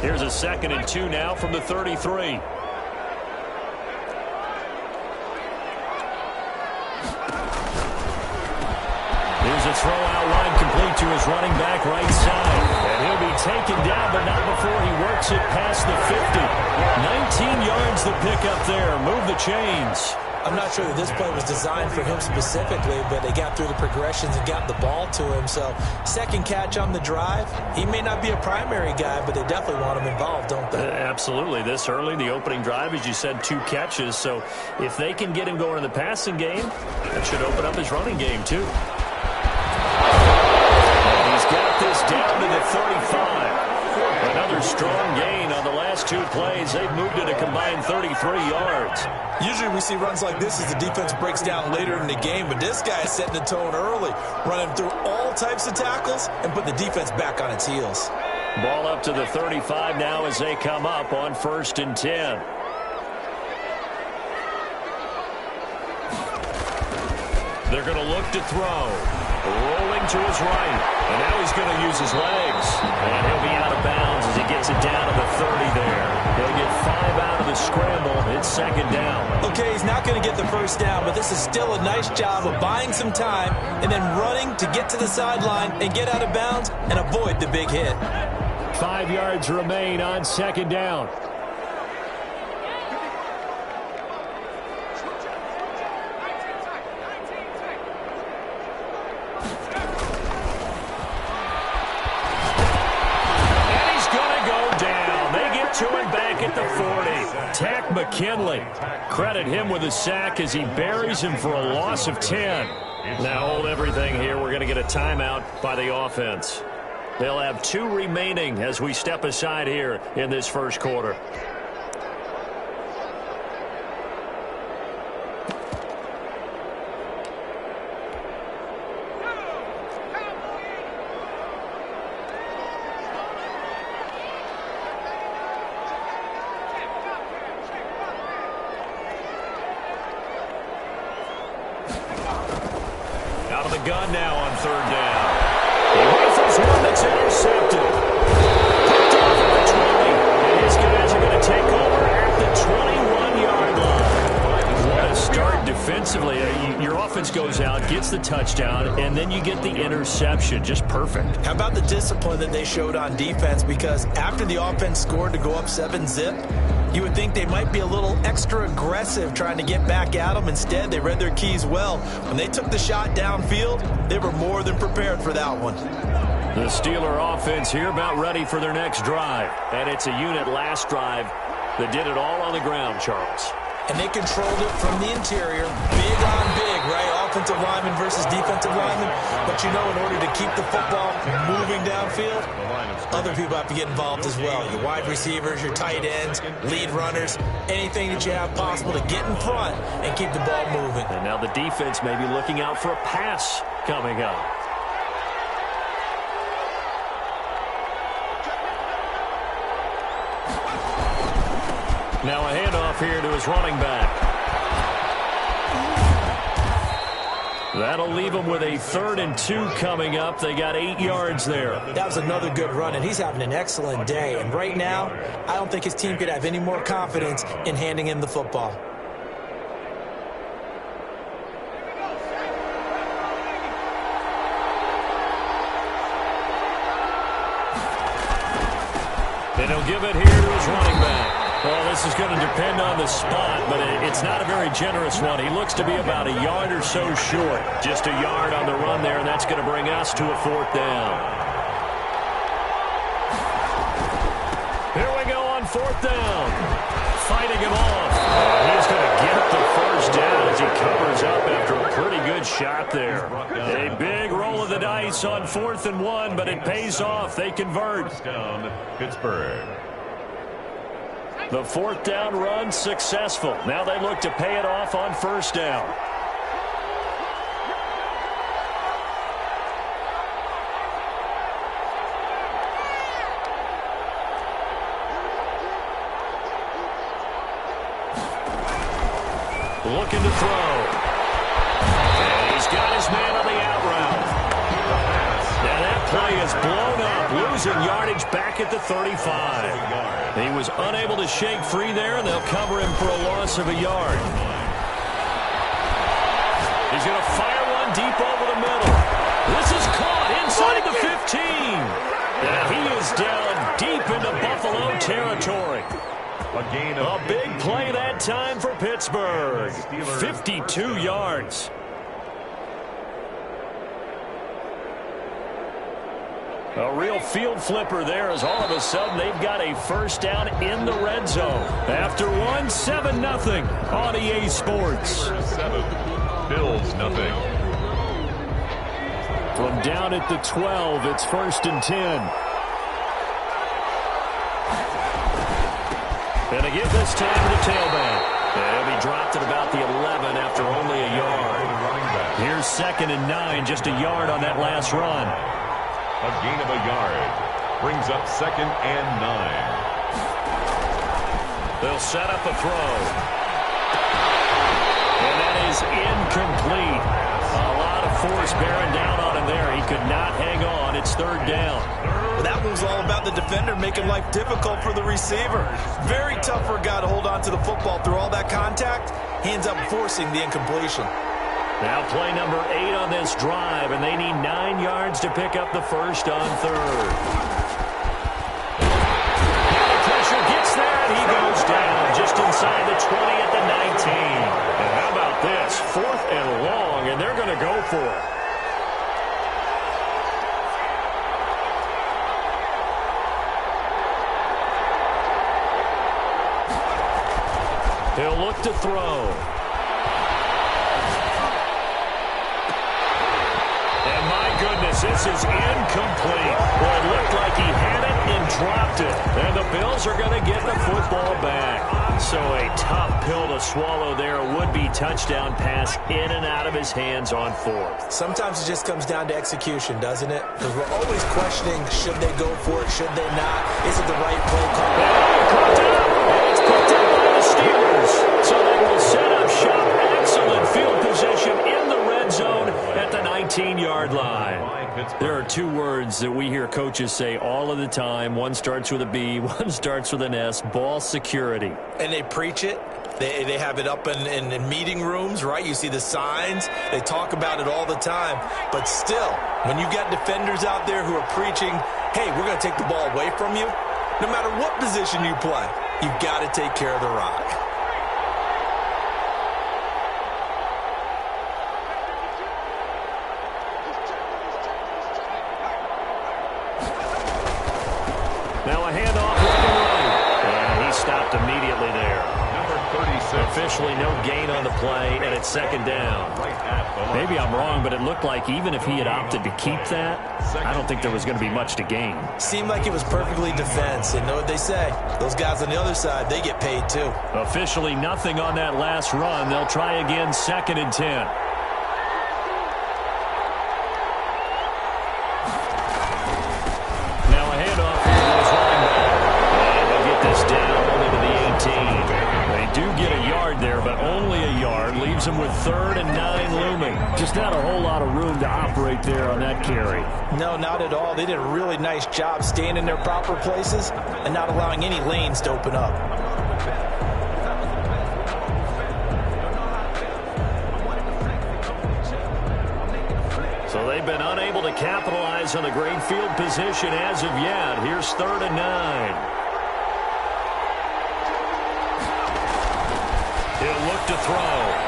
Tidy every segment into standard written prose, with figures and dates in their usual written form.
Here's a 2nd and 2 now from the 33. Here's a throw out wide, complete to his running back right side. And he'll be taken down, but not before he works it past the 50. 19 yards the pickup there. Move the chains. I'm not sure that this play was designed for him specifically, but they got through the progressions and got the ball to him. So, second catch on the drive. He may not be a primary guy, but they definitely want him involved, don't they? Absolutely. This early, the opening drive, as you said, 2 catches. So, if they can get him going in the passing game, that should open up his running game, too. And he's got this down to the 35. Another strong gain on the last 2 plays. They've moved it a combined 33 yards. Usually we see runs like this as the defense breaks down later in the game, but this guy is setting the tone early, running through all types of tackles and put the defense back on its heels. Ball up to the 35 now as they come up on 1st and 10. They're going to look to throw. Rolling to his right. And now he's going to use his legs. And he'll be out of bounds as he gets it down to the 30 there. He'll get 5 out of the scramble. It's 2nd down. Okay, he's not going to get the first down, but this is still a nice job of buying some time and then running to get to the sideline and get out of bounds and avoid the big hit. 5 yards remain on 2nd down. To him back at the 40. Tack McKinley. Credit him with a sack as he buries him for a loss of 10. Now hold everything here. We're going to get a timeout by the offense. They'll have 2 remaining as we step aside here in this first quarter. Out of the gun now on 3rd down. He rifles one that's intercepted. Picked off at the 20. And his guys are going to take over at the 21-yard line. What a start defensively. Your offense goes out, gets the touchdown, and then you get the interception. Just perfect. How about the discipline that they showed on defense? Because after the offense scored to go up 7-zip, you would think they might be a little extra aggressive trying to get back at them. Instead, they read their keys well. When they took the shot downfield, they were more than prepared for that one. The Steeler offense here about ready for their next drive. And it's a unit last drive that did it all on the ground, Charles. And they controlled it from the interior. Big on big, right? Offensive lineman versus defensive lineman. But you know, in order to keep the football moving downfield, other people have to get involved as well. Your wide receivers, your tight ends, lead runners, anything that you have possible to get in front and keep the ball moving. And now the defense may be looking out for a pass coming up. Now a handoff here to his running back. That'll leave him with a 3rd and 2 coming up. They got 8 yards there. That was another good run, and he's having an excellent day. And right now, I don't think his team could have any more confidence in handing him the football. And he'll give it here to his running back. Well, this is going to depend on the spot, but it's not a very generous one. He looks to be about a yard or so short. Just a yard on the run there, and that's going to bring us to a 4th down. Here we go on 4th down. Fighting him off. He's going to get the first down as he covers up after a pretty good shot there. A big roll of the dice on 4th and 1, but it pays off. They convert. Down, Pittsburgh. The 4th down run successful. Now they look to pay it off on 1st down. Looking to throw. And he's got his man on the out route. Now that play is blown up up losing yardage back at the 35. He was unable to shake free there, and they'll cover him for a loss of a yard. He's going to fire one deep over the middle. This is caught inside the 15. And he is down deep into Buffalo territory. A big play that time for Pittsburgh. 52 yards. A real field flipper there as all of a sudden they've got a first down in the red zone. After 7-0 on EA Sports. 7, Bills nothing. From down at the 12, it's 1st and 10. And again this time to the tailback. He'll be dropped at about the 11 after only a yard. Here's 2nd and 9, just a yard on that last run. A gain of a yard. Brings up 2nd and 9. They'll set up a throw. And that is incomplete. A lot of force bearing down on him there. He could not hang on. It's 3rd down. Well, that was all about the defender making life difficult for the receiver. Very tough for a guy to hold on to the football through all that contact. He ends up forcing the incompletion. Now play number 8 on this drive, and they need 9 yards to pick up the first on 3rd. Pressure gets there, and he goes down just inside the 20 at the 19. And how about this? 4th and long, and they're going to go for it. He'll look to throw. Goodness, this is incomplete. Well, it looked like he had it and dropped it. And the Bills are going to get the football back. So a tough pill to swallow there. A would-be touchdown pass in and out of his hands on 4th. Sometimes it just comes down to execution, doesn't it? Because we're always questioning, should they go for it, should they not? Is it the right play call? It's picked up by the Steelers. So they will set up shop. Excellent field position in the red zone at the 19-yard line. There are 2 words that we hear coaches say all of the time. One starts with a B, one starts with an S, ball security. And they preach it. They have it up in meeting rooms, right? You see the signs. They talk about it all the time. But still, when you've got defenders out there who are preaching, hey, we're going to take the ball away from you, no matter what position you play, you've got to take care of the rock. Now a handoff left and right. And he stopped immediately there. Number 36. Officially no gain on the play, and it's 2nd down. Maybe I'm wrong, but it looked like even if he had opted to keep that, I don't think there was going to be much to gain. Seemed like it was perfectly defense. And know what they say? Those guys on the other side, they get paid too. Officially nothing on that last run. They'll try again 2nd and 10. Him with 3rd and 9 looming. Just not a whole lot of room to operate there on that carry. No, not at all. They did a really nice job staying in their proper places and not allowing any lanes to open up. So they've been unable to capitalize on the great field position as of yet. Here's 3rd and 9. He'll look to throw.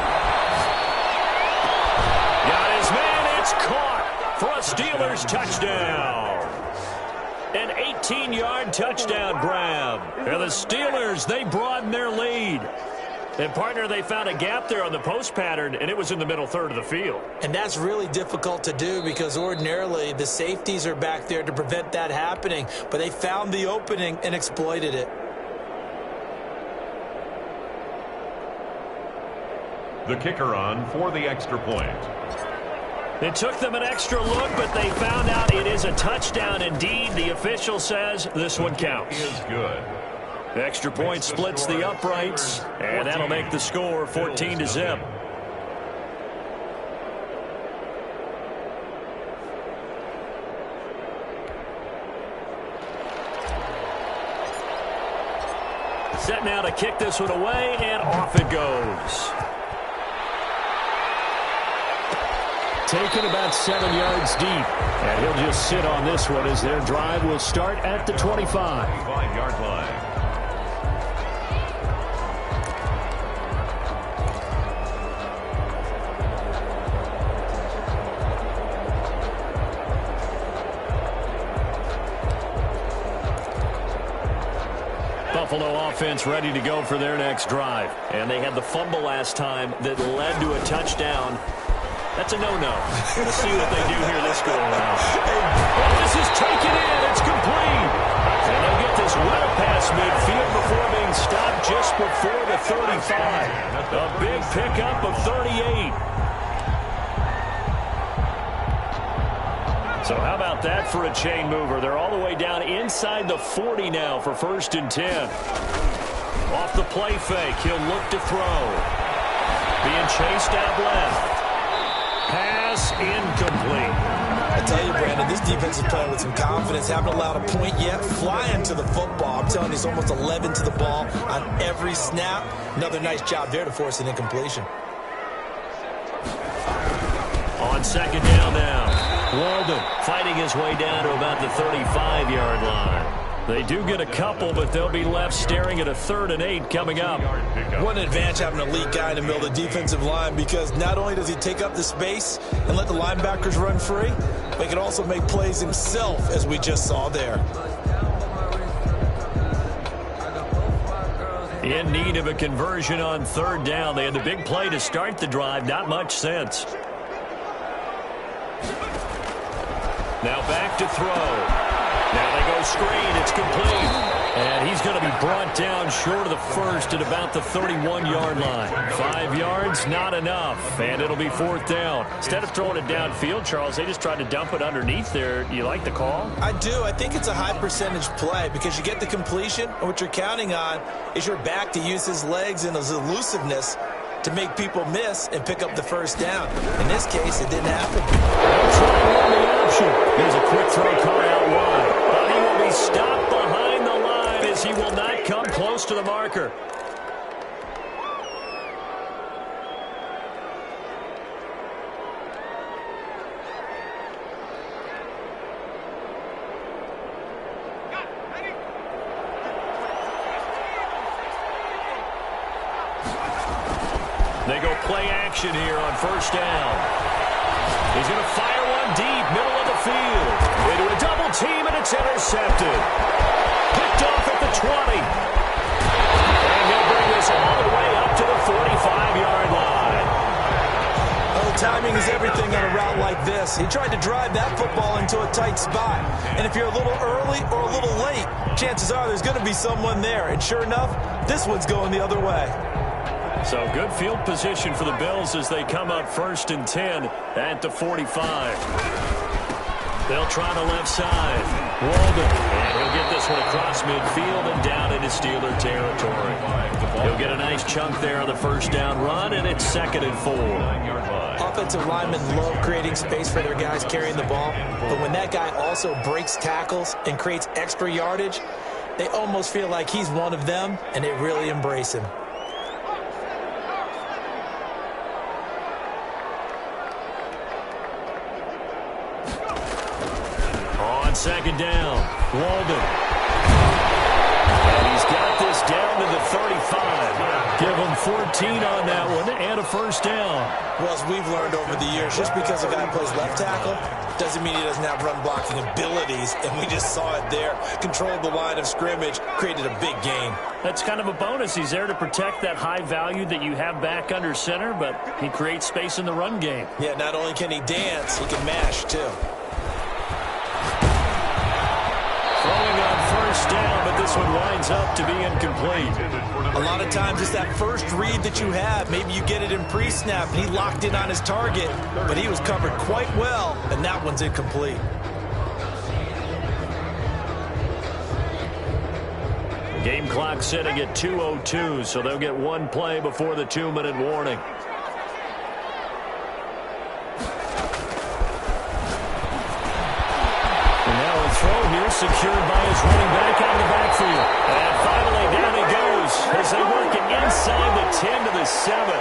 Caught for a Steelers touchdown. An 18-yard touchdown grab. And the Steelers, they broaden their lead. And, partner, they found a gap there on the post pattern, and it was in the middle 3rd of the field. And that's really difficult to do because ordinarily the safeties are back there to prevent that happening. But they found the opening and exploited it. The kicker on for the extra point. It took them an extra look, but they found out it is a touchdown indeed. The official says this one counts. He is good. The extra point splits the uprights, and that'll make the score 14-0. Set now to kick this one away, and off it goes. Taken about 7 yards deep. And he'll just sit on this one as their drive will start at the 25. 5-yard line. Buffalo offense ready to go for their next drive. And they had the fumble last time that led to a touchdown. That's a no-no. We'll see what they do here this go-around. Well, this is taken in. It's complete. And they'll get this well past midfield before being stopped just before the 35. A big pickup of 38. So how about that for a chain mover? They're all the way down inside the 40 now for 1st and 10. Off the play fake, he'll look to throw. Being chased out left. Pass incomplete. I tell you, Brandon, this defense is playing with some confidence. Haven't allowed a point yet. Flying to the football. I'm telling you, it's almost 11 to the ball on every snap. Another nice job there to force an incompletion. On 2nd down now. Walden fighting his way down to about the 35-yard line. They do get a couple, but they'll be left staring at a 3rd and 8 coming up. What an advantage having an elite guy in the middle of the defensive line, because not only does he take up the space and let the linebackers run free, but he can also make plays himself, as we just saw there. In need of a conversion on 3rd down. They had the big play to start the drive. Not much sense. Now back to throw. Now they go screen. It's complete. And he's going to be brought down short of the first at about the 31-yard line. 5 yards, not enough. And it'll be 4th down. Instead of throwing it downfield, Charles, they just tried to dump it underneath there. You like the call? I do. I think it's a high percentage play because you get the completion, and what you're counting on is your back to use his legs and his elusiveness to make people miss and pick up the 1st down. In this case, it didn't happen. They'll try to run the option. There's a quick throw caught out wide. But he will be stopped behind the line as he will not come close to the marker. They go play action here on 1st down. He's going to fire one deep, middle of the field. Into a double team, and it's intercepted. Picked off at the 20. And he'll bring this all the way up to the 45-yard line. Oh, timing is everything on a route like this. He tried to drive that football into a tight spot. And if you're a little early or a little late, chances are there's going to be someone there. And sure enough, this one's going the other way. So good field position for the Bills as they come up 1st and 10 at the 45. They'll try the left side. Walden. And he'll get this one across midfield and down into Steeler territory. He'll get a nice chunk there on the 1st down run, and it's 2nd and 4. Offensive linemen love creating space for their guys carrying the ball, but when that guy also breaks tackles and creates extra yardage, they almost feel like he's one of them, and they really embrace him. On 2nd down, Walden. And he's got this down to the 35. Give him 14 on that one and a 1st down. Well, as we've learned over the years, just because a guy plays left tackle doesn't mean he doesn't have run blocking abilities, and we just saw it there. Controlled the line of scrimmage, created a big gain. That's kind of a bonus. He's there to protect that high value that you have back under center, but he creates space in the run game. Yeah, not only can he dance, he can mash, too. Throwing on 1st down, but this one winds up to be incomplete. A lot of times it's that first read that you have. Maybe you get it in pre-snap, and he locked in on his target, but he was covered quite well, and that one's incomplete. Game clock sitting at 2:02, so they'll get one play before the 2-minute warning. Throw here secured by his running back out of the backfield. And finally down he goes. 7.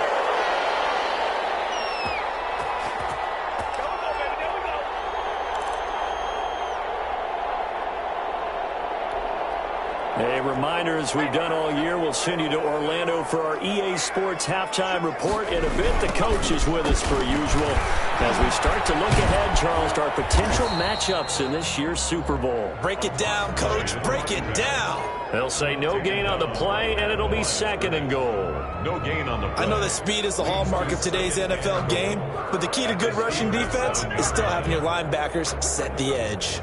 A reminder, as we've done all year, we'll send you to Orlando for our EA Sports halftime report. In a bit, the coach is with us per usual as we start to look ahead, Charles, to our potential matchups in this year's Super Bowl. Break it down, Coach. Break it down. They'll say no gain on the play, and it'll be 2nd and goal. No gain on the play. I know that speed is the hallmark of today's NFL game, but the key to good rushing defense is still having your linebackers set the edge.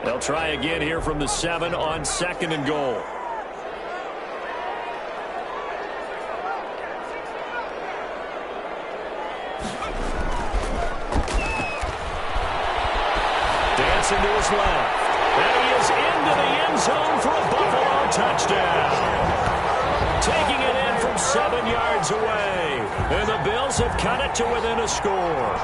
They'll try again here from the 7 on 2nd and goal. Dancing to his left. And he is into the end zone for a Buffalo touchdown. Taking it in from 7 yards away. And the Bills have cut it to within a score.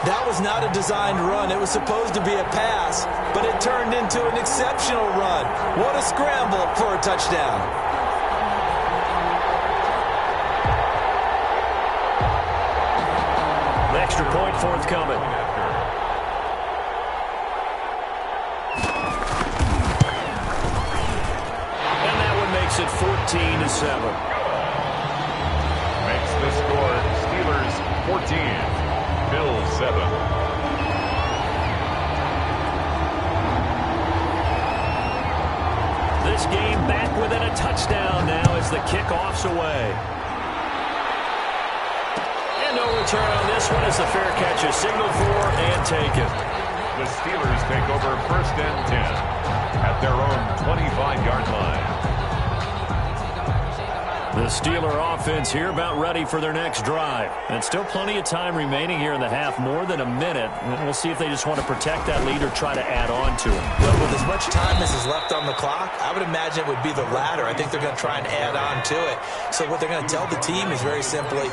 That was not a designed run. It was supposed to be a pass, but it turned into an exceptional run. What a scramble for a touchdown. An extra point forthcoming. And that one makes it 14-7. Makes the score Steelers 14. Bills 7. This game back within a touchdown now as the kickoff's away. And no return on this one as the fair catch is signaled for and taken. The Steelers take over 1st and 10 at their own 25-yard line. The Steeler offense here about ready for their next drive. And still plenty of time remaining here in the half, more than a minute. And we'll see if they just want to protect that lead or try to add on to it. Well, with as much time as is left on the clock, I would imagine it would be the latter. I think they're going to try and add on to it. So what they're going to tell the team is very simply,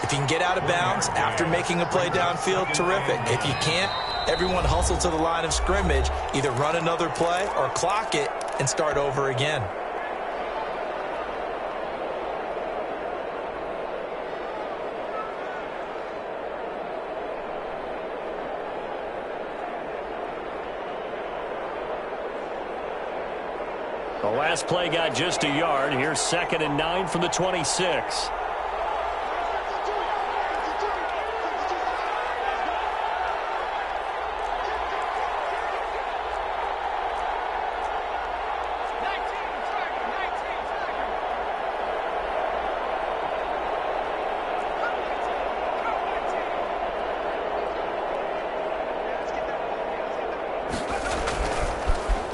if you can get out of bounds after making a play downfield, terrific. If you can't, everyone hustle to the line of scrimmage, either run another play or clock it and start over again. The last play got just a yard. Here's 2nd and 9 from the 26.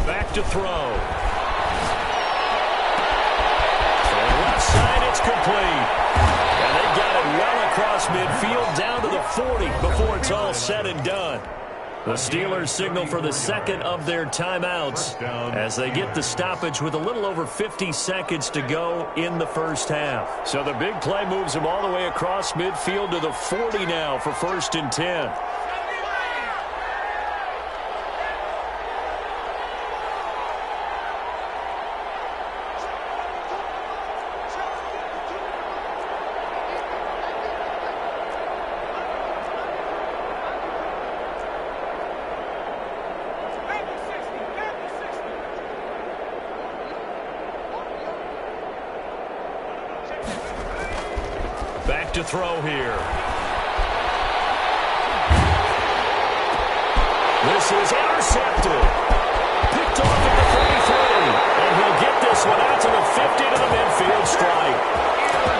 Back to throw. Complete. And they got it well across midfield down to the 40 before it's all said and done. The Steelers signal for the 2nd of their timeouts as they get the stoppage with a little over 50 seconds to go in the first half. So the big play moves them all the way across midfield to the 40 now for 1st and 10. Back to throw here. This is intercepted. Picked off at the 33. And he'll get this one out to the 50 to the midfield strike.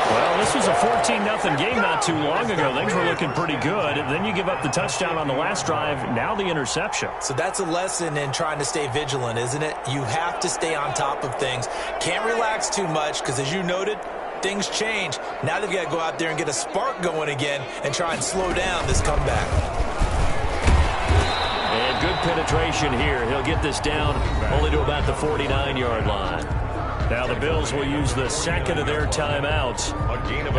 Well, this was a 14-0 game not too long ago. Things were looking pretty good. And then you give up the touchdown on the last drive. Now the interception. So that's a lesson in trying to stay vigilant, isn't it? You have to stay on top of things. Can't relax too much because, as you noted, things change. Now they've got to go out there and get a spark going again and try and slow down this comeback. And good penetration here. He'll get this down only to about the 49-yard line. Now the Bills will use the 2nd of their timeouts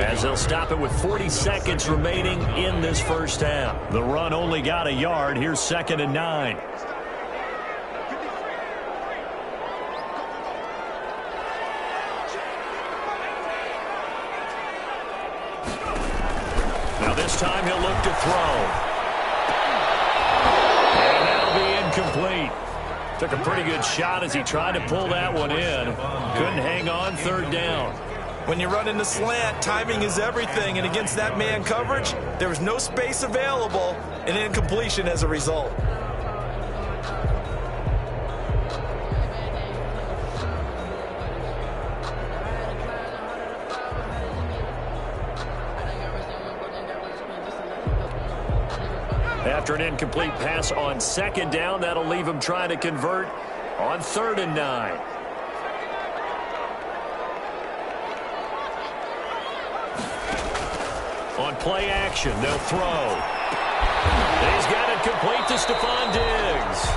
as they'll stop it with 40 seconds remaining in this first half. The run only got a yard. Here's 2nd and 9. to throw. And that'll be incomplete. Took a pretty good shot as he tried to pull that one in. Couldn't hang on, third down. When you run in the slant, timing is everything, and against that man coverage, there was no space available, and incompletion as a result. After an incomplete pass on second down, that'll leave him trying to convert on 3rd and 9. On play action, they'll throw. And he's got it complete to Stephon Diggs.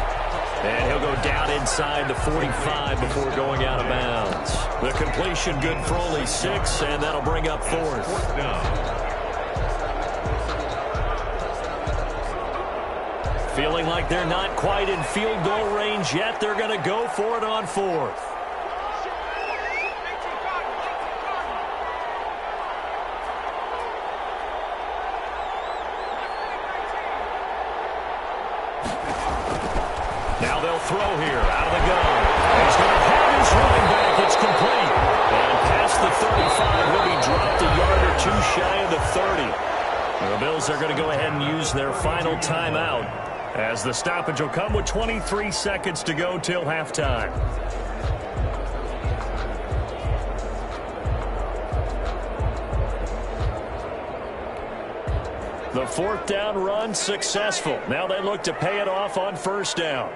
And he'll go down inside the 45 before going out of bounds. The completion good for only 6, and that'll bring up 4th. Feeling like they're not quite in field goal range yet. They're going to go for it on 4th. Now they'll throw here out of the gun. He's going to have his running back. It's complete. And past the 35, he'll be dropped a yard or 2 shy of the 30. The Bills are going to go ahead and use their final timeout, as the stoppage will come with 23 seconds to go till halftime. The 4th down run successful. Now they look to pay it off on 1st down.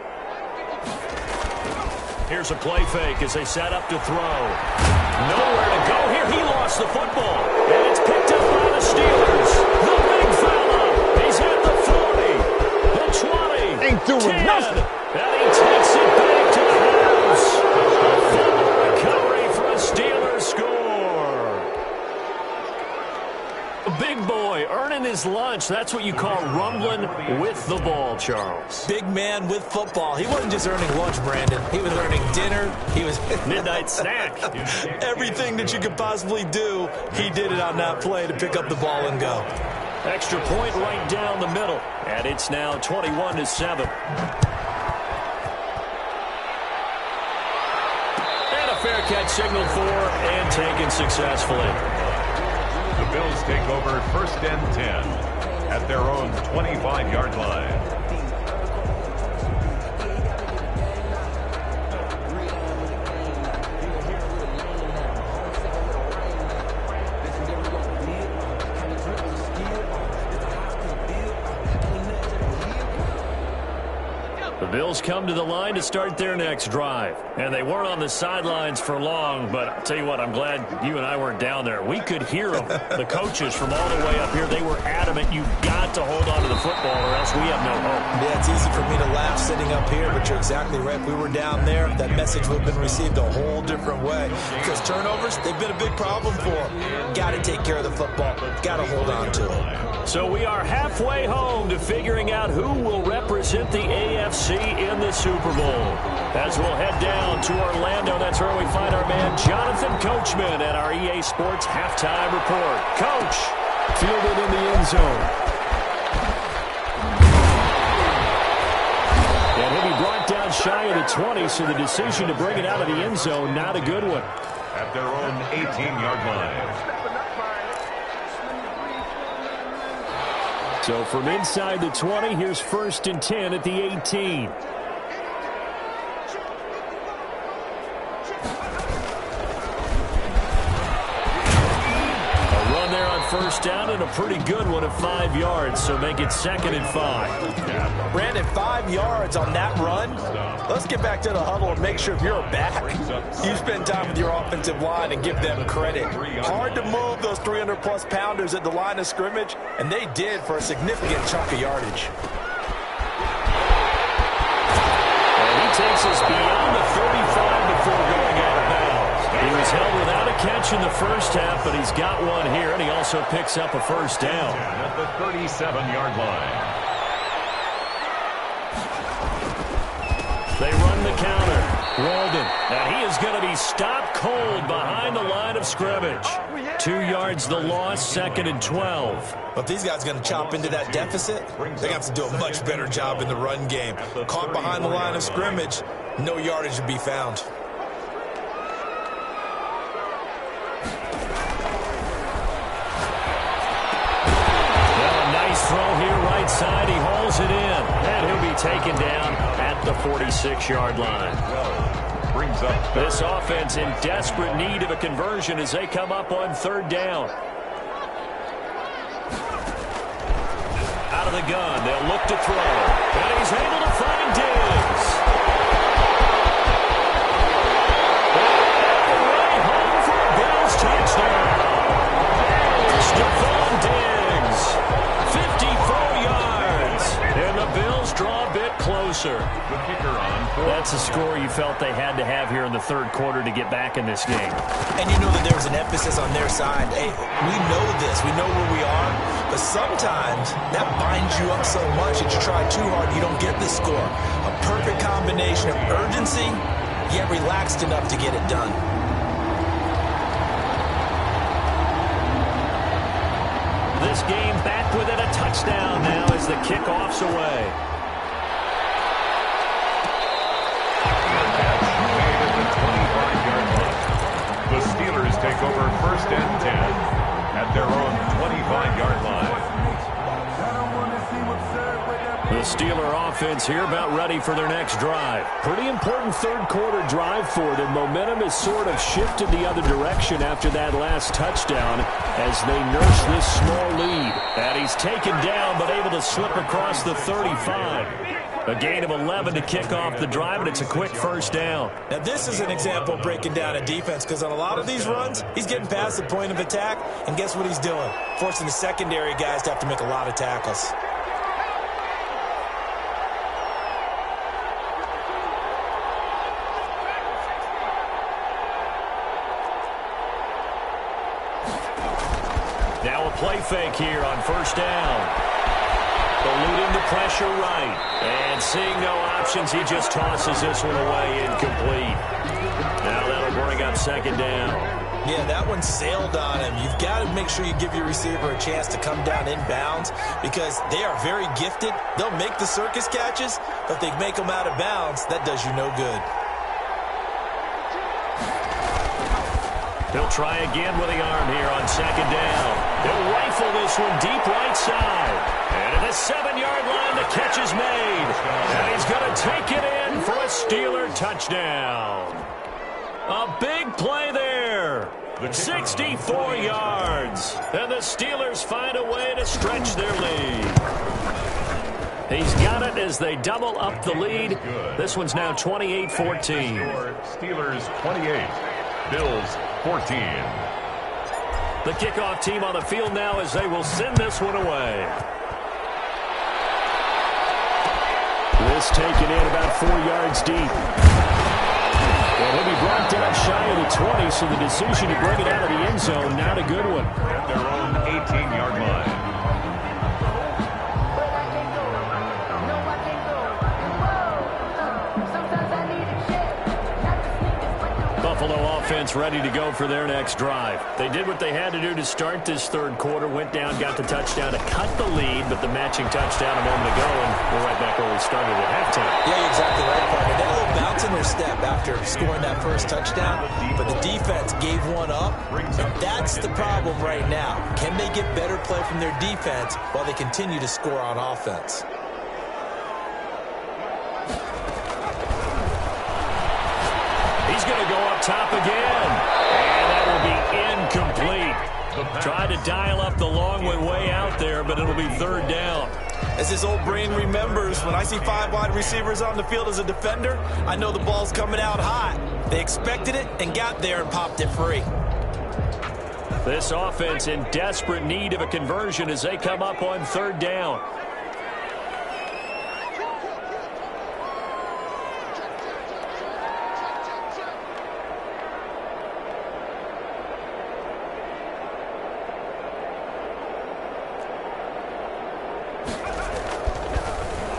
Here's a play fake as they set up to throw. Nowhere to go here. He lost the football. And it's picked up by the Steelers. The big fella. He's at the 40. The 20. Ain't doing 10. nothing. And he takes it back to the house. Full recovery for a Steelers score. A big boy earning his lunch. That's what you call rumbling with the ball, Charles. Big man with football. He wasn't just earning lunch, Brandon. He was earning dinner. He was midnight snack. Everything that you could possibly do, he did it on that play to pick up the ball and go. Extra point right down the middle. And it's now 21-7. And a fair catch signaled for and taken successfully. The Bills take over 1st and 10 at their own 25-yard line. The Bills come to the line to start their next drive. And they weren't on the sidelines for long, but I'll tell you what, I'm glad you and I weren't down there. We could hear them, the coaches from all the way up here. They were adamant, you've got to hold on to the football or else we have no hope. Yeah, it's easy for me to laugh sitting up here, but you're exactly right. If we were down there, that message would have been received a whole different way. Because turnovers, they've been a big problem for them. Got to take care of the football. Got to hold on to it. So we are halfway home to figuring out who will represent the AFC in the Super Bowl. As we'll head down to Orlando, that's where we find our man Jonathan Coachman at our EA Sports Halftime Report. Coach, fielded in the end zone. And he'll be brought down shy of the 20, so the decision to bring it out of the end zone, not a good one. At their own 18-yard line. So from inside the 20, here's 1st and 10 at the 18. A run there on 1st down and a pretty good one at 5 yards, so make it 2nd and 5. Brandon, 5 yards on that run. Let's get back to the huddle and make sure if you're back, you spend time with your offensive line and give them credit. Hard to move those 300-plus pounders at the line of scrimmage, and they did for a significant chunk of yardage. And he takes us beyond the 35 before going out of bounds. He was held without a catch in the first half, but he's got one here, and he also picks up a 1st down. At the 37-yard line. They run the counter. Walden, and he is going to be stopped cold behind the line of scrimmage. 2 yards the loss, 2nd and 12. But these guys are going to chop into that deficit. They're going to have to do a much better job in the run game. Caught behind the line of scrimmage, no yardage to be found. Throw here right side. He hauls it in. And he'll be taken down at the 46-yard line. Brings up this offense in desperate need of a conversion as they come up on 3rd down. Out of the gun. They'll look to throw. And he's able to find Diggs. Way home for a Bills touchdown. Stephon Diggs. 54 yards. And the Bills draw a bit closer. the kicker on. That's a score you felt they had to have here in the 3rd quarter to get back in this game. And you know that there was an emphasis on their side. Hey, we know this. We know where we are. But sometimes that binds you up so much that you try too hard, you don't get the score. A perfect combination of urgency, yet relaxed enough to get it done. This game back within a touchdown now as the kickoff's away. The Steelers take over 1st and 10 at their own 25-yard line. The Steeler offense here about ready for their next drive. Pretty important 3rd quarter drive for it, and momentum has sort of shifted the other direction after that last touchdown as they nurse this small lead. And he's taken down but able to slip across the 35. A gain of 11 to kick off the drive, and it's a quick 1st down. Now, this is an example of breaking down a defense because on a lot of these runs, he's getting past the point of attack, and guess what he's doing? Forcing the secondary guys to have to make a lot of tackles. Now a play fake here on 1st down. Eluding the pressure right. And seeing no options, he just tosses this one away incomplete. Now that'll bring up 2nd down. Yeah, that one sailed on him. You've got to make sure you give your receiver a chance to come down inbounds because they are very gifted. They'll make the circus catches, but if they make them out of bounds, that does you no good. He'll try again with the arm here on 2nd down. He'll rifle this one deep right side. And at the 7-yard line, the catch is made. And he's going to take it in for a Steeler touchdown. A big play there. 64 yards. And the Steelers find a way to stretch their lead. He's got it as they double up the lead. This one's now 28-14. Steelers 28, Bills 14. The kickoff team on the field now as they will send this one away. This taken in about 4 yards deep. And he'll be brought down shy of the 20, so the decision to bring it out of the end zone, not a good one. At their own 18-yard line. Buffalo offense ready to go for their next drive. They did what they had to do to start this 3rd quarter, went down, got the touchdown to cut the lead, but the matching touchdown a moment ago, and we're right back where we started at halftime. Yeah, you're exactly right, partner. They had a little bounce in their step after scoring that 1st touchdown, but the defense gave one up, and that's the problem right now. Can they get better play from their defense while they continue to score on offense? He's going to go up top again. And that will be incomplete. Tried to dial up the long one way out there, but it'll be 3rd down. As his old brain remembers, when I see 5 wide receivers on the field as a defender, I know the ball's coming out hot. They expected it and got there and popped it free. This offense in desperate need of a conversion as they come up on 3rd down.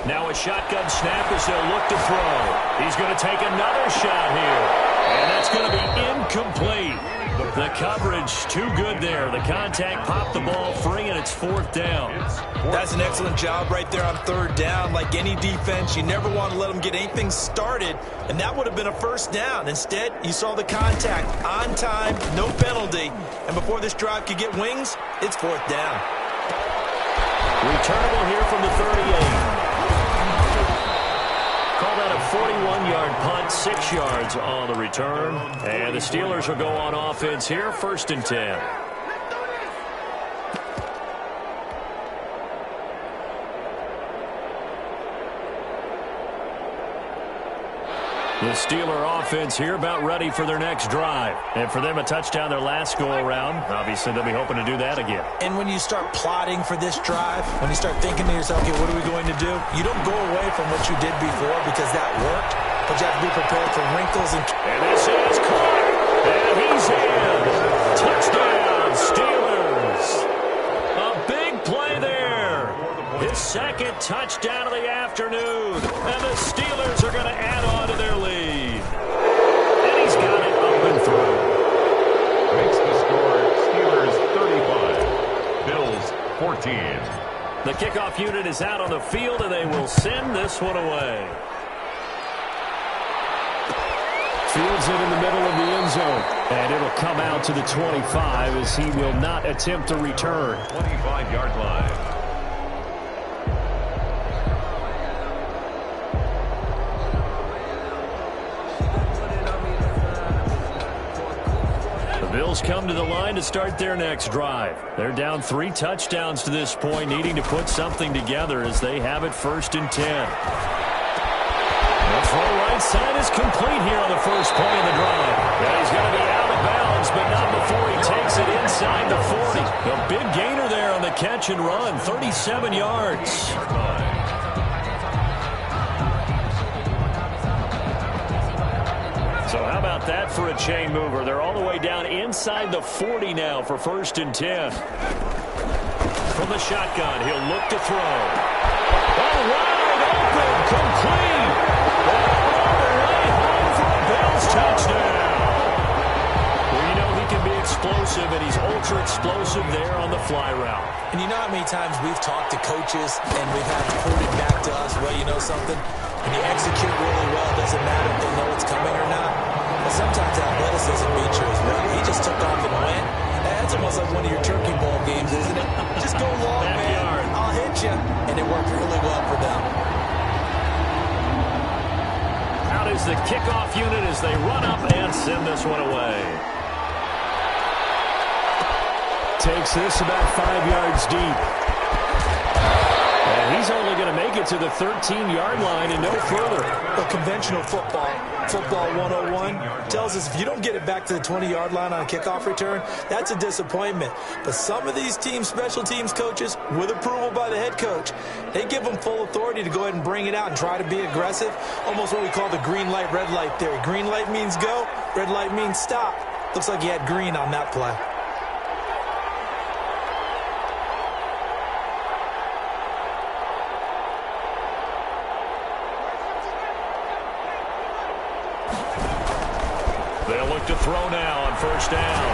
Now a shotgun snap as they'll look to throw. He's going to take another shot here. And that's going to be incomplete. The coverage too good there. The contact popped the ball free, and it's 4th down. That's an excellent job right there on 3rd down. Like any defense, you never want to let them get anything started, and that would have been a 1st down. Instead, you saw the contact on time, no penalty, and before this drive could get wings, it's 4th down. Returnable here from the 38. Called out a 41-yard punt, 6 yards on the return. And the Steelers will go on offense here, 1st and 10. The Steeler offense here about ready for their next drive. And for them, a touchdown their last go-around. Obviously, they'll be hoping to do that again. And when you start plotting for this drive, when you start thinking to yourself, okay, what are we going to do? You don't go away from what you did before because that worked, but you have to be prepared for wrinkles. And this is caught, and he's in. Touchdown, Steelers. A big play there. His 2nd touchdown of the afternoon. And the Steelers are going to add on to their lead. And he's got it up and through. Makes the score Steelers 35, Bills 14. The kickoff unit is out on the field, and they will send this one away. Fields it in the middle of the end zone. And it'll come out to the 25 as he will not attempt to return. 25-yard line. Bills come to the line to start their next drive. They're down 3 touchdowns to this point, needing to put something together as they have it 1st and 10. The throw right side is complete here on the first play of the drive. And he's going to be out of bounds, but not before he takes it inside the 40. A big gainer there on the catch and run, 37 yards. So how about that for a chain mover? They're all the way down inside the 40 now for 1st and 10. From the shotgun, he'll look to throw. Oh, wide open, complete. All the way home for a Bills touchdown. Well, you know he can be explosive, and he's ultra explosive there on the fly route. And you know how many times we've talked to coaches and we've had reported back to us, well, you know something? When you execute really well, it doesn't matter if they know it's coming or not. But sometimes athleticism beats you as well. He just took off and went. That's almost like one of your turkey bowl games, isn't it? Just go long, man. I'll hit you. And it worked really well for them. Out is the kickoff unit as they run up and send this one away. Takes this about 5 yards deep. And he's only going to make it to the 13-yard line and no further. Well, conventional football 101, tells us if you don't get it back to the 20-yard line on a kickoff return, that's a disappointment. But some of these teams, special teams coaches, with approval by the head coach, they give them full authority to go ahead and bring it out and try to be aggressive. Almost what we call the green light, red light theory. Green light means go, red light means stop. Looks like he had green on that play. They'll look to throw now on 1st down.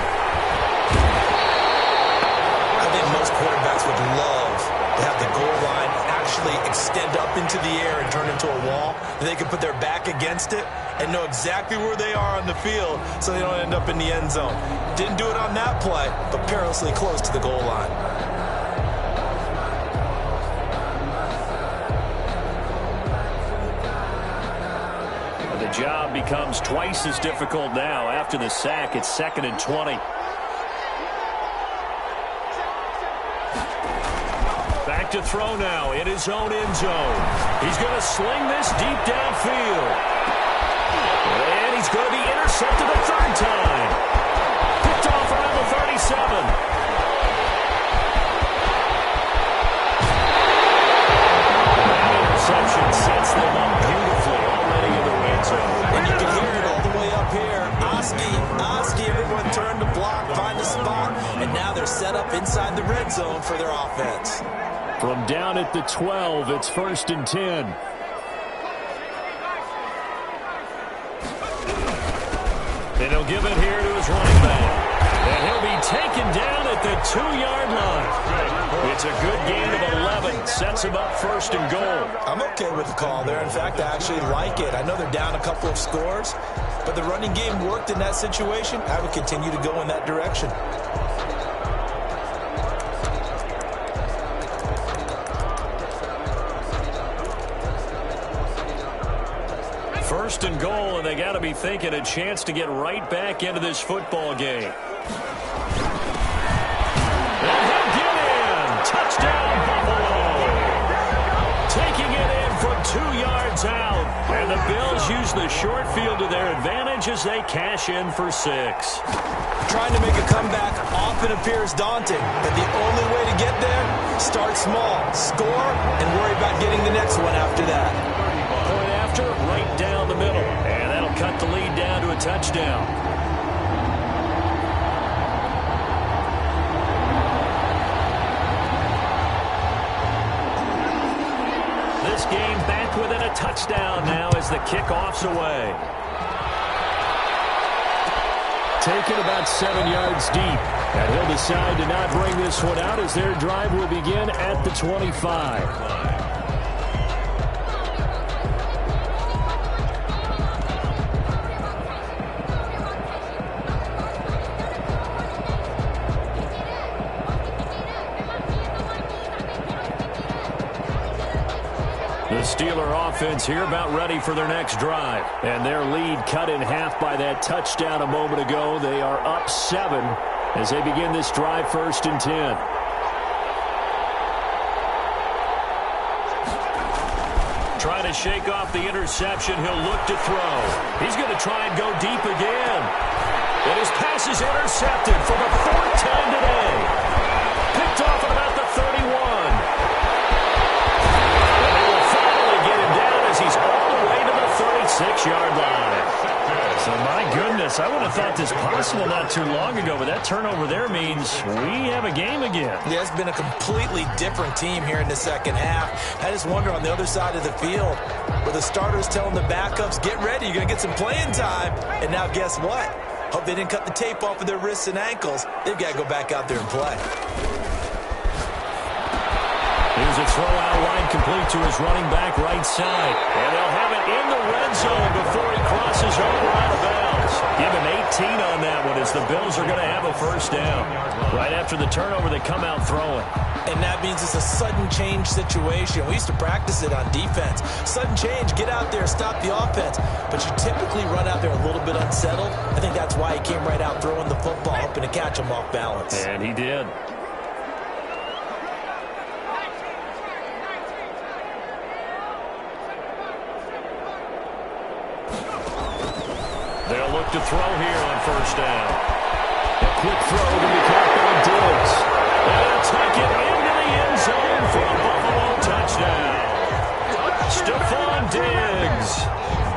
I think most quarterbacks would love to have the goal line actually extend up into the air and turn into a wall. They can put their back against it and know exactly where they are on the field so they don't end up in the end zone. Didn't do it on that play, but perilously close to the goal line. The job becomes twice as difficult now. After the sack, it's 2nd and 20. Back to throw now in his own end zone. He's going to sling this deep downfield. And he's going to be intercepted a 3rd time. Picked off around the 37. Interception sets them up beautifully already in the red zone. And you can hear it all the way up here. Oski, everyone turned to block, find a spot, and now they're set up inside the red zone for their offense. From down at the 12, it's 1st and 10. And he'll give it here to his running back. And he'll be taken down at the 2-yard line. It's a good gain of 11. Sets him up 1st and goal. I'm okay with the call there. In fact, I actually like it. I know they're down a couple of scores, but the running game worked in that situation. I would continue to go in that direction. 1st and goal, and they got to be thinking a chance to get right back into this football game. And he'll get in. Touchdown, Buffalo. Taking it in from 2 yards out. And the Bills use the short field to their advantage as they cash in for 6. Trying to make a comeback often appears daunting, but the only way to get there, start small, score, and worry about getting the next one after that. Point after, right down the middle. And that'll cut the lead down to a touchdown. This game back within a touchdown now as the kickoff's away. Taken about 7 yards deep. And he'll decide to not bring this one out as their drive will begin at the 25. The Steeler offense here about ready for their next drive. And their lead cut in half by that touchdown a moment ago. They are up 7 as they begin this drive 1st and 10. Trying to shake off the interception. He'll look to throw. He's going to try and go deep again. And his pass is intercepted for the 4th time today. Picked off at about the 31. He's all the way to the 36-yard line. So, my goodness, I would have thought this possible not too long ago, but that turnover there means we have a game again. Yeah, it's been a completely different team here in the second half. I just wonder on the other side of the field, where the starters telling the backups, get ready, you're going to get some playing time. And now guess what? Hope they didn't cut the tape off of their wrists and ankles. They've got to go back out there and play. Here's a throw out wide complete to his running back right side. And they'll have it in the red zone before he crosses over out of bounds. Give him 18 on that one as the Bills are going to have a 1st down. Right after the turnover, they come out throwing. And that means it's a sudden change situation. We used to practice it on defense. Sudden change, get out there, stop the offense. But you typically run out there a little bit unsettled. I think that's why he came right out throwing the football, hoping to catch him off balance. And he did. They'll look to throw here on 1st down. A quick throw to be caught by Diggs. And they'll take it into the end zone for a Buffalo touchdown. Stephon Diggs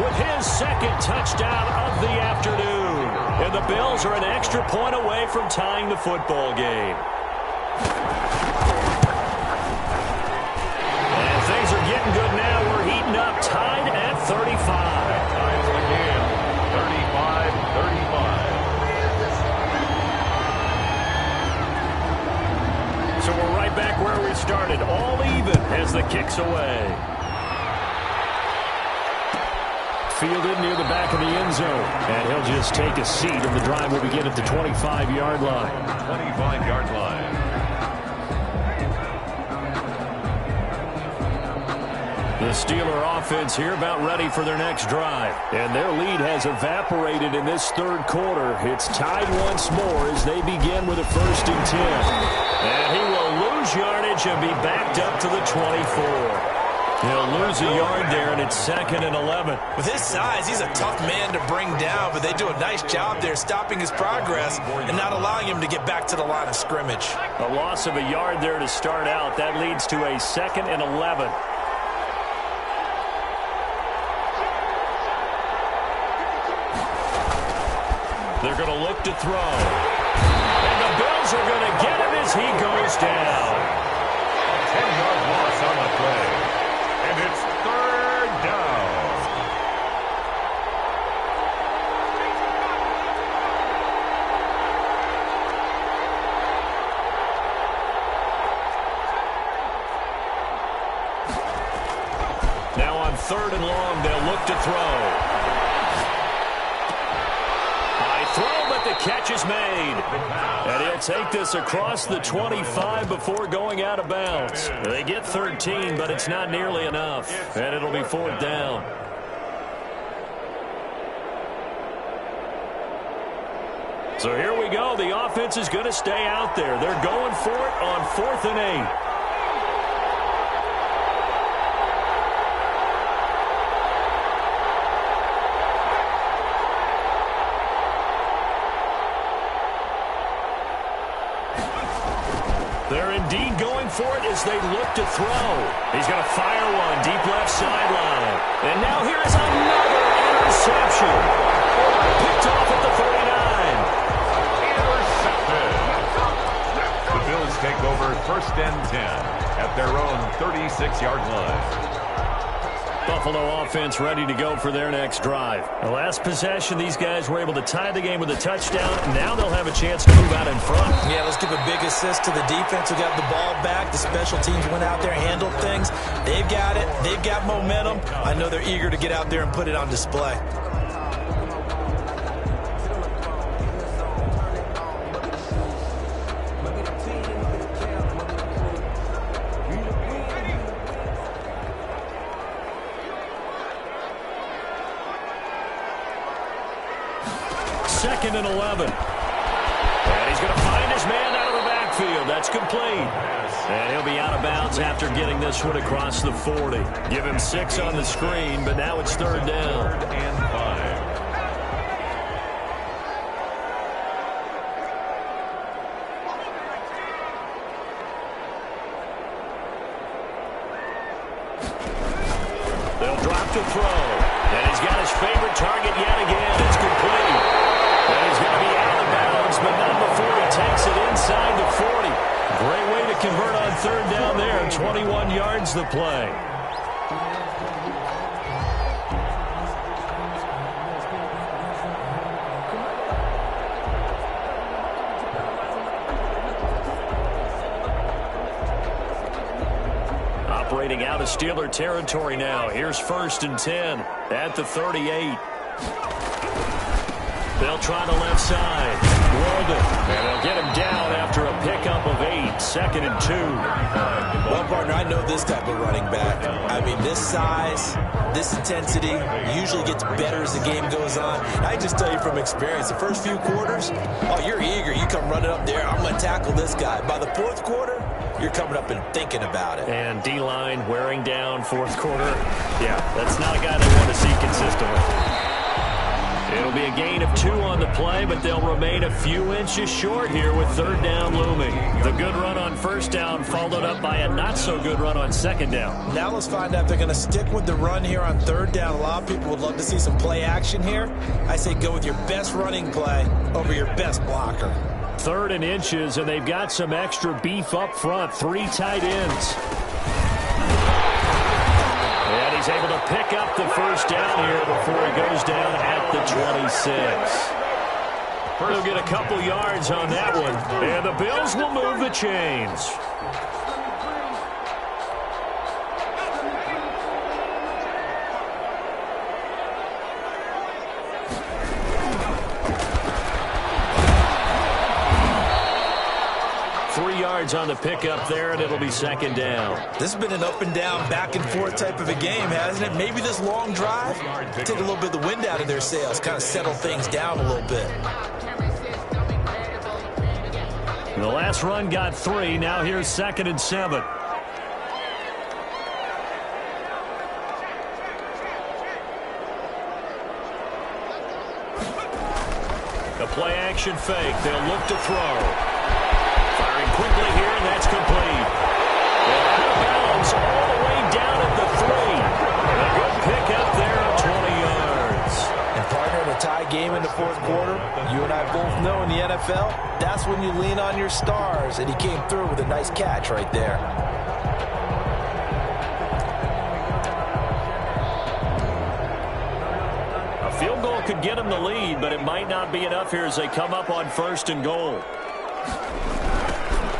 with his 2nd touchdown of the afternoon. And the Bills are an extra point away from tying the football game. And things are getting good now. We're heating up, tied at 35. So we're right back where we started, all even as the kick's away. Fielded near the back of the end zone. And he'll just take a seat, and the drive will begin at the 25-yard line. 25-yard line. The Steeler offense here about ready for their next drive. And their lead has evaporated in this 3rd quarter. It's tied once more as they begin with a 1st and 10. And he will lose yardage and be backed up to the 24. He'll lose a yard there, and it's 2nd and 11. With his size, he's a tough man to bring down, but they do a nice job there stopping his progress and not allowing him to get back to the line of scrimmage. A loss of a yard there to start out. That leads to a 2nd and 11. They're going to look to throw. And the Bills are going to get him as he goes down. 10-yard loss on the play. And it's third down. Now on 3rd and long, they'll look to throw. High throw, but the catch is made. And he'll take this across the 25 before going out of bounds. They get 13, but it's not nearly enough. And it'll be 4th down. So here we go. The offense is going to stay out there. They're going for it on 4th and 8. They're indeed going for it as they look to throw. He's going to fire one deep left sideline. And now here's another interception. Picked off at the 39. Intercepted. The Bills take over 1st and 10 at their own 36-yard line. Buffalo offense ready to go for their next drive. The last possession, these guys were able to tie the game with a touchdown. Now they'll have a chance to move out in front. Yeah, let's give a big assist to the defense who got the ball back. The special teams went out there, handled things. They've got it. They've got momentum. I know they're eager to get out there and put it on display. Second and 11. And he's going to find his man out of the backfield. That's complete. And he'll be out of bounds after getting this one across the 40. Give him 6 on the screen, but now it's 3rd down. 3rd and 5. They'll drop to throw. And he's got his favorite target yet again. It's complete. And he's going to be out of bounds, but not before he takes it inside the 40. Great way to convert on 3rd down there. 21 yards the play. Operating out of Steeler territory now. Here's 1st and 10 at the 38. They'll try the left side. Walden. And they'll get him down after a pickup of 8. 2nd and 2. Well, partner, I know this type of running back. I mean, this size, this intensity usually gets better as the game goes on. I just tell you from experience, the first few quarters, oh, you're eager. You come running up there. I'm going to tackle this guy. By the 4th quarter, you're coming up and thinking about it. And D-line wearing down 4th quarter. Yeah, that's not a guy they want to see consistently. It'll be a gain of 2 on the play, but they'll remain a few inches short here with 3rd down looming. The good run on 1st down followed up by a not-so-good run on 2nd down. Now let's find out if they're going to stick with the run here on 3rd down. A lot of people would love to see some play action here. I say go with your best running play over your best blocker. 3rd and inches, and they've got some extra beef up front. 3 tight ends. And he's able to pick up the 1st down here before he goes down at the 26. He'll get a couple yards on that one. And the Bills will move the chains. On the pickup there, and it'll be 2nd down. This has been an up and down, back and forth type of a game, hasn't it? Maybe this long drive take a little bit of the wind out of their sails, kind of settle things down a little bit. The last run got 3. Now here's 2nd and 7. A play action fake. They'll look to throw. Firing quickly here, and that's complete. And out of bounds all the way down at the 3. And a good pick up there of 20 yards. And partner, in a tie game in the 4th quarter, you and I both know in the NFL, that's when you lean on your stars. And he came through with a nice catch right there. goal could get them the lead, but it might not be enough here as they come up on 1st and goal.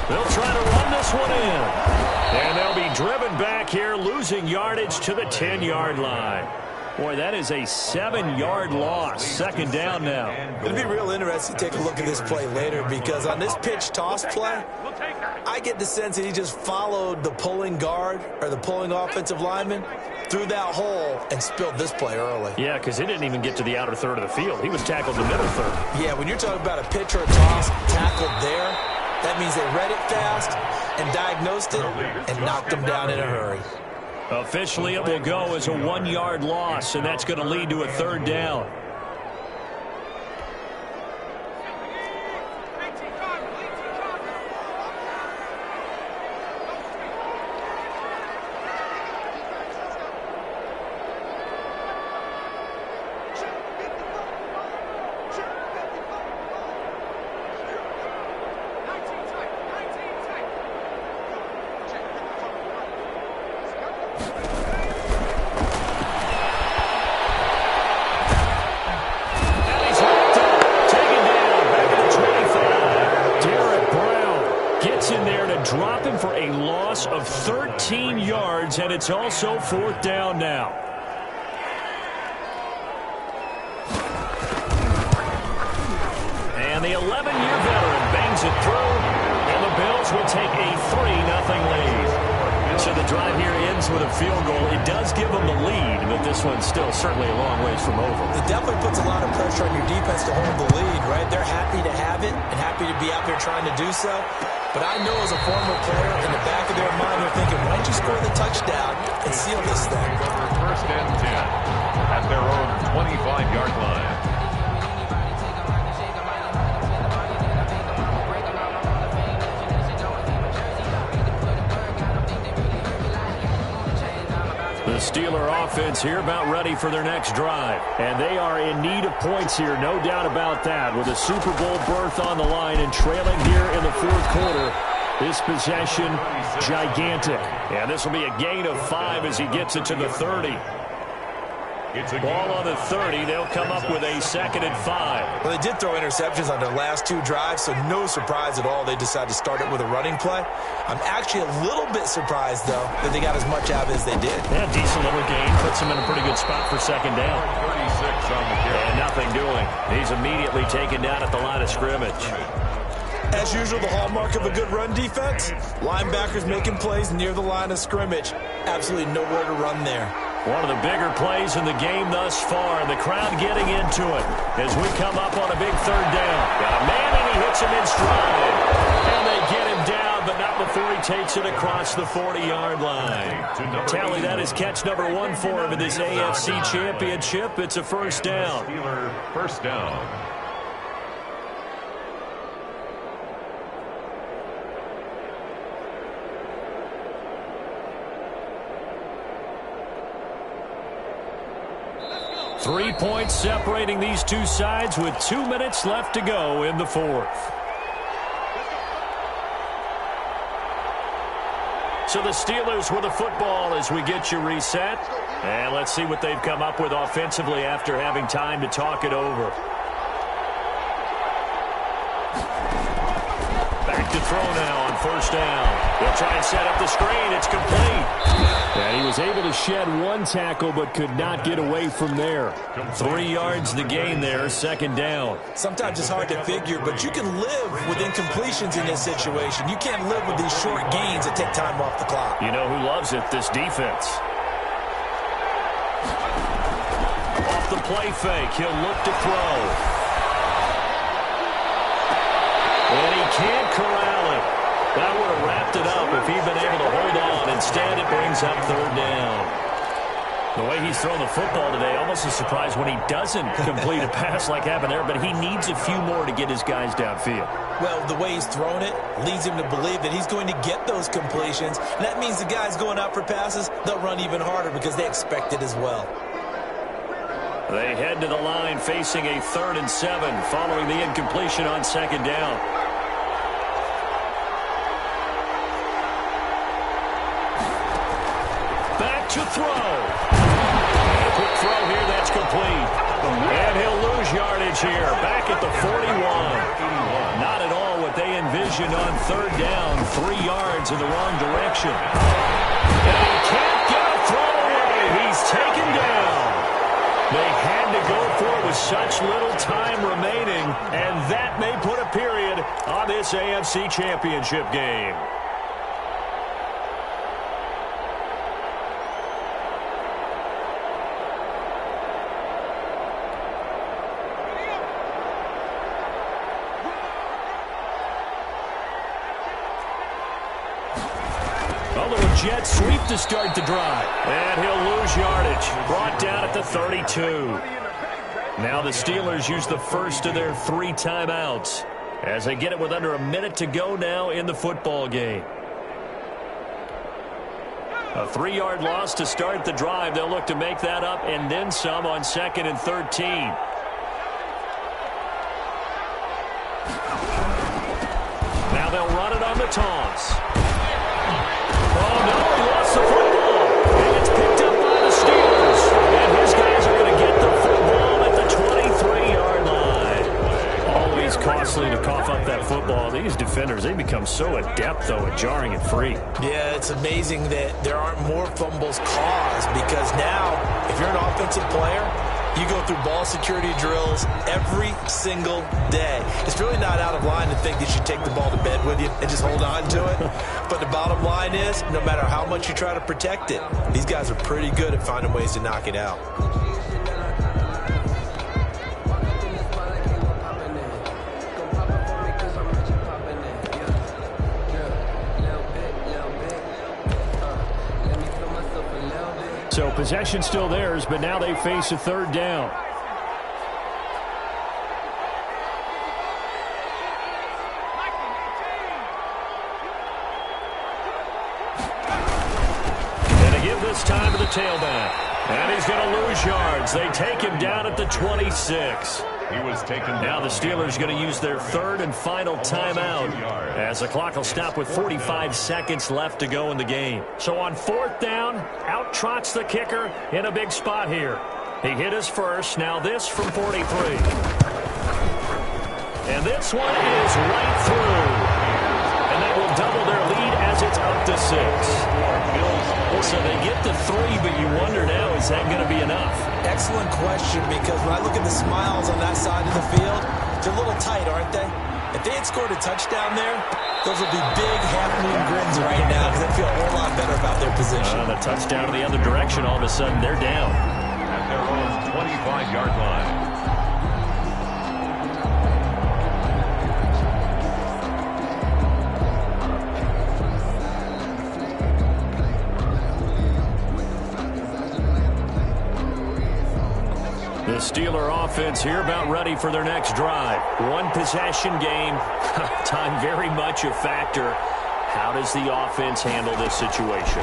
They'll try to run this one in. And they'll be driven back here, losing yardage to the 10-yard line. Boy, that is a 7-yard loss. 2nd down now. It'll be real interesting to take a look at this play later, because on this pitch toss play, I get the sense that he just followed the pulling guard or the pulling offensive lineman through that hole and spilled this play early. Yeah, because he didn't even get to the outer third of the field. He was tackled in the middle third. Yeah, when you're talking about a pitch or a toss tackled there, that means they read it fast and diagnosed it and knocked him down in a hurry. Officially, it will go as a 1-yard loss, and that's going to lead to a 3rd down. Drop him for a loss of 13 yards, and it's also 4th down now. And the 11-year veteran bangs it through, and the Bills will take a 3-0 lead. So the drive here ends with a field goal. It does give them the lead, but this one's still certainly a long ways from over. It definitely puts a lot of pressure on your defense to hold the lead, right? They're happy to have it and happy to be out there trying to do so. But I know as a former player, in the back of their mind, they're thinking, why don't you score the touchdown and seal this thing? 1st and 10 at their own 25-yard line. The Steeler offense here about ready for their next drive. And they are in need of points here, no doubt about that. With a Super Bowl berth on the line and trailing here in the 4th quarter. This possession, gigantic. And this will be a gain of 5 as he gets it to the 30. Ball on the 30. They'll come up with a 2nd and 5. Well, they did throw interceptions on their last 2 drives, so no surprise at all they decided to start it with a running play. I'm actually a little bit surprised, though, that they got as much out of it as they did. Yeah, decent little gain. Puts them in a pretty good spot for 2nd down. 36 on the carry. And nothing doing. He's immediately taken down at the line of scrimmage. As usual, the hallmark of a good run defense, linebackers making plays near the line of scrimmage. Absolutely nowhere to run there. One of the bigger plays in the game thus far, and the crowd getting into it as we come up on a big 3rd down. Got a man, and he hits him in stride. And they get him down, but not before he takes it across the 40-yard line. Tally, that is catch number 1 for him in this AFC Championship. It's a 1st down. Steeler 1st down. 3 points separating these two sides with 2 minutes left to go in the 4th. So the Steelers with the football as we get you reset. And let's see what they've come up with offensively after having time to talk it over. Back to throw now on 1st down. They'll try and set up the screen. It's complete. And he was able to shed 1 tackle but could not get away from there. 3 yards the gain there, 2nd down. Sometimes it's hard to figure, but you can live with incompletions in this situation. You can't live with these short gains that take time off the clock. You know who loves it? This defense. Off the play fake, he'll look to throw. And he can't corral it. That would have wrapped it up if he'd been able to hold on. Instead, it brings up 3rd down. The way he's thrown the football today, almost a surprise when he doesn't complete a pass like happened there, but he needs a few more to get his guys downfield. Well, the way he's thrown it leads him to believe that he's going to get those completions. And that means the guys going out for passes, they'll run even harder because they expect it as well. They head to the line facing a 3rd and 7 following the incompletion on 2nd down. To throw. And a quick throw here, that's complete. And here, back at the 41. Not at all what they envisioned on third down, 3 yards in the wrong direction. And he can't get a throw away. He's taken down. They had to go for it with such little time remaining, and that may put a period on this AFC Championship game. Jet sweep to start the drive. And he'll lose yardage. Brought down at the 32. Now the Steelers use the first of their 3 timeouts as they get it with under a minute to go now in the football game. A 3-yard loss to start the drive. They'll look to make that up and then some on 2nd and 13. Now they'll run it on the toss. Oh, no, he lost the football. And it's picked up by the Steelers. And his guys are going to get the football at the 23-yard line. Always costly to cough up that football. These defenders, they become so adept, though, at jarring it free. Yeah, it's amazing that there aren't more fumbles caused because now, if you're an offensive player, you go through ball security drills every single day. It's really not out of line to think that you take the ball to bed with you and just hold on to it. But the bottom line is, no matter how much you try to protect it, these guys are pretty good at finding ways to knock it out. So possession still theirs, but now they face a 3rd down. And they give this time to the tailback. And he's going to lose yards. They take him down at the 26. He was taken down. Now the Steelers are going to use their 3rd and final timeout as the clock will stop with 45 seconds left to go in the game. So on 4th down, out trots the kicker in a big spot here. He hit his first. Now this from 43. And this one is right through. And that will double their lead as it's up to 6. So they get to 3, but you wonder now, is that going to be enough? Excellent question, because when I look at the smiles on that side of the field, they're a little tight, aren't they? If they had scored a touchdown there, those would be big half-moon grins right now because they feel a whole lot better about their position. The touchdown in the other direction, all of a sudden, they're down. At their own 25-yard line. The Steeler offense here about ready for their next drive. 1 possession game. Time very much a factor. How does the offense handle this situation?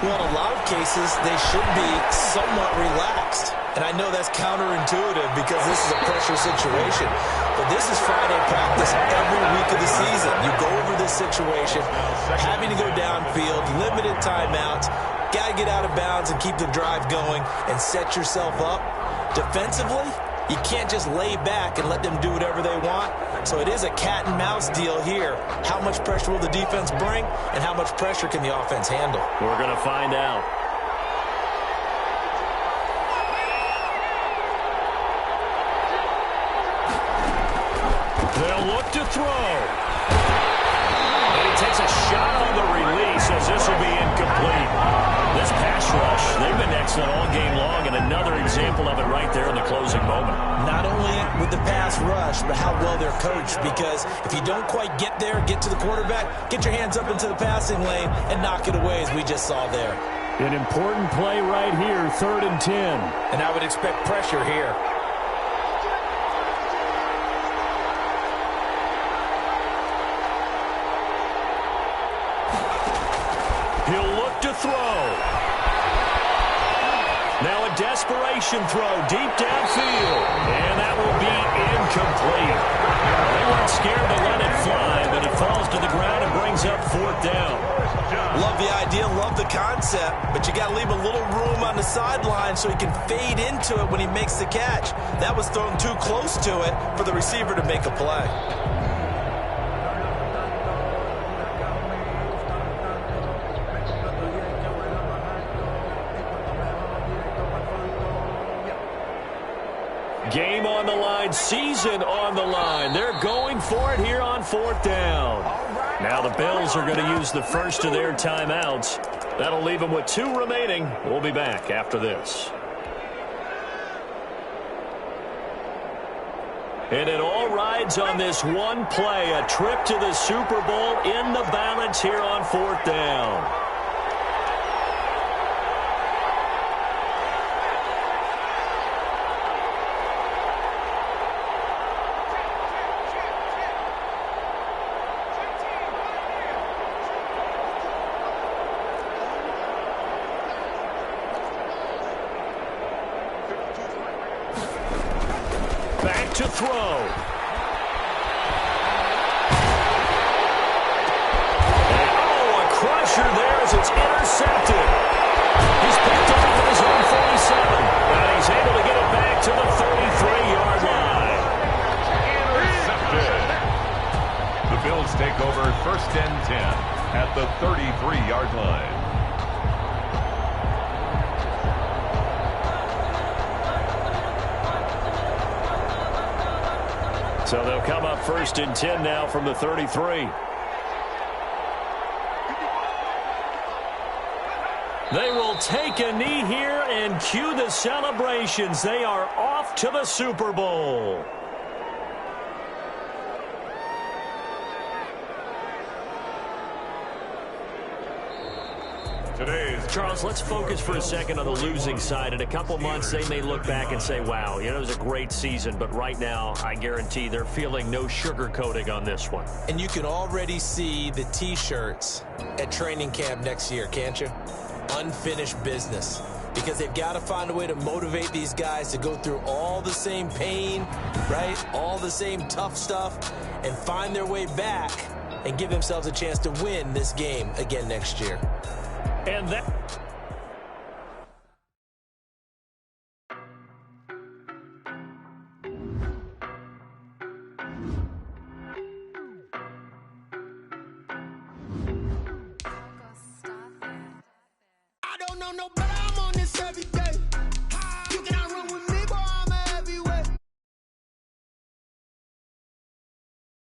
Well, in a lot of cases, they should be somewhat relaxed. And I know that's counterintuitive because this is a pressure situation. But this is Friday practice every week of the season. You go over this situation, having to go downfield, limited timeouts, got to get out of bounds and keep the drive going and set yourself up. Defensively, you can't just lay back and let them do whatever they want. So it is a cat and mouse deal here. How much pressure will the defense bring, and how much pressure can the offense handle? We're going to find out. They'll look to throw. And he takes a shot on the release as this will be incomplete. This pass rush, they've been excellent all game long, and another example of it right there in the closing moment. Not only with the pass rush, but how well they're coached, because if you don't quite get there, get to the quarterback, get your hands up into the passing lane and knock it away, as we just saw there. An important play right here, 3rd and 10. And I would expect pressure here. He'll look to throw. Now a desperation throw deep downfield. And that will be incomplete. They weren't scared to let it fly, but it falls to the ground and brings up 4th down. Love the idea, love the concept, but you got to leave a little room on the sideline so he can fade into it when he makes the catch. That was thrown too close to it for the receiver to make a play. Game on the line, season on the line. They're going for it here on 4th down. Now the Bills are going to use the first of their timeouts. That'll leave them with 2 remaining. We'll be back after this. And it all rides on this one play, a trip to the Super Bowl in the balance here on 4th down. Back to throw. And, a crusher there as it's intercepted. He's picked off at his own 47. And he's able to get it back to the 33-yard line. Intercepted. The Bills take over 1st and 10 at the 33-yard line. So they'll come up 1st and 10 now from the 33. They will take a knee here and cue the celebrations. They are off to the Super Bowl. Charles, let's focus for a second on the losing side. In a couple months, they may look back and say, wow, it was a great season. But right now, I guarantee they're feeling no sugarcoating on this one. And you can already see the T-shirts at training camp next year, can't you? Unfinished business. Because they've got to find a way to motivate these guys to go through all the same pain, right? All the same tough stuff, and find their way back and give themselves a chance to win this game again next year. And that... I don't know no better, I'm on this every day.